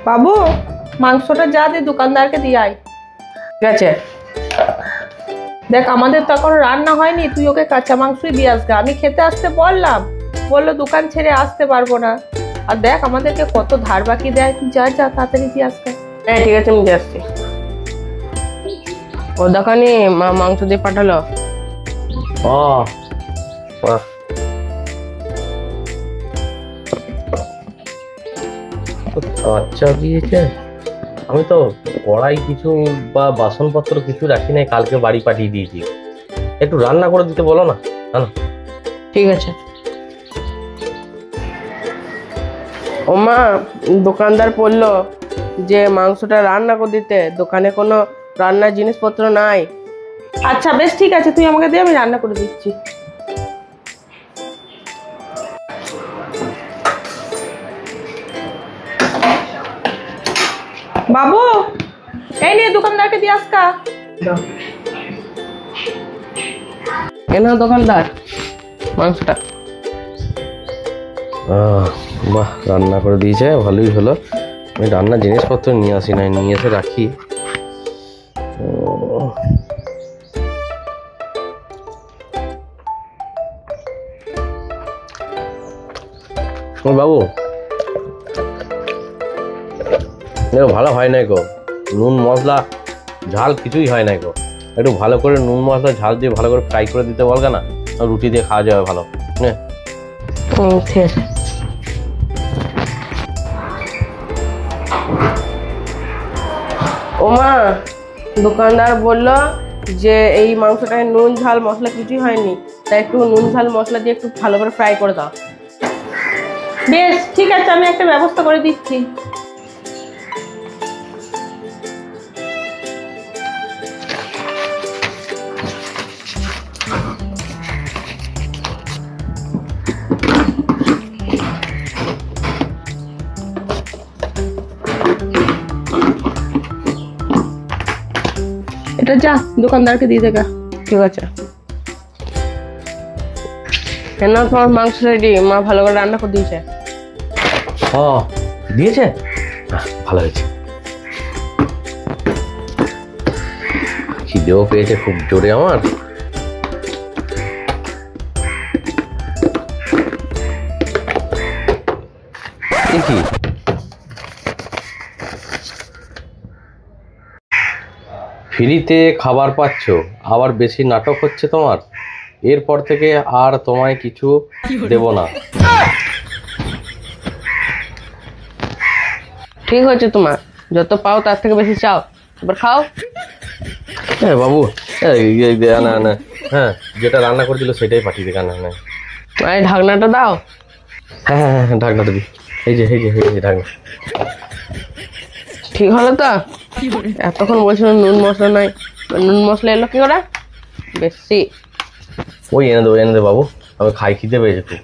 বাবু, মাংসটা যা দিয়ে দোকানদারকে দিয়ে আয়। ঠিক আছে। দেখ, আমাদের তো এখন রান্না হয়নি, তুই ওকে কাঁচা মাংসই দিয়ে আসবে। আমি খেতে আসতে বললাম, বললো দোকান ছেড়ে আসতে পারবো না। আর দেখ আমাদেরকে কত ধার বাকি দেয়। তুই যা যা তাড়াতাড়ি দিয়ে আসবে। হ্যাঁ ঠিক আছে, আমি দিয়ে আসছি। ও দোকানে মা মাংস দিয়ে পাঠালো। ও বাহ, আচ্ছা দিয়েছে। আমি তো কড়াই কিছু বা বাসনপত্র কিছু রাখি নাই, কালকে বাড়ি পাঠিয়ে দিয়েছি। একটু রান্না করে দিতে বলো না। জানো ঠিক আছে। ও মা, দোকানদার বললো যে মাংসটা রান্না করে দিতে, দোকানে কোনো রান্নার জিনিসপত্র নাই। আচ্ছা বেশ, ঠিক আছে, তুই আমাকে দে, আমি রান্না করে দিচ্ছি। বাবু, এই নিয়ে দোকানদারকে দিয়ে আসকা। কেন দোকানদার মাংসটা? বাহ, রান্না করে দিয়েছে, ভালোই হলো। আমি রান্নার জিনিসপত্র নিয়ে আসি নাই, নিয়ে এসে রাখি। বাবু, দেখো ভালো হয় নাই গো, নুন মশলা ঝাল কিছুই হয় নাই গো। একটু ভালো করে নুন মশলা ঝাল দিয়ে ভালো করে ফ্রাই করে দিতে বলবে না, রুটি দিয়ে খাওয়া যাবে ভালো। হ্যাঁ ঠিক আছে। ও মা, দোকানদার বললো যে এই মাংসটায় নুন ঝাল মশলা কিছুই হয়নি, তাই একটু নুন ঝাল মশলা দিয়ে একটু ভালো করে ফ্রাই করে দাও। বেশ ঠিক আছে, আমি একটা ব্যবস্থা করে দিচ্ছি। এটা যা দোকানদারকে দিয়ে দেখা। ঠিক আছে। কেন তোমার মাংস রেডি, মা ভালো করে রান্না করে দিয়েছে। ও দিয়েছে, ভালো হয়েছে। খিদেও পেয়েছে খুব জোরে আমার। কি ফ্রিতে খাবার পাচ্ছ, আবার বেশি নাটক হচ্ছে তোমার। এরপর থেকে আর তোমায় কিছু দেব না। ঠিক হয়েছে, তোমার যত পাও তার থেকে বেশি চাও, এবার খাও। হ্যাঁ বাবু, না না, হ্যাঁ যেটা রান্না করেছিল সেটাই পাঠিয়ে দে। না না, এই ঢাকনাটা দাও। হ্যাঁ হ্যাঁ হ্যাঁ, ঢাকনাটা দি। এই যে ঢাকনা। ঠিক হলো তো? এতক্ষণ বলছিল নুন মশলা নাই, নুন মশলা এলো কি করে বেশি? ওই এনে দেবো বাবু, আমি খাই, খিদে পেয়েছে খুব।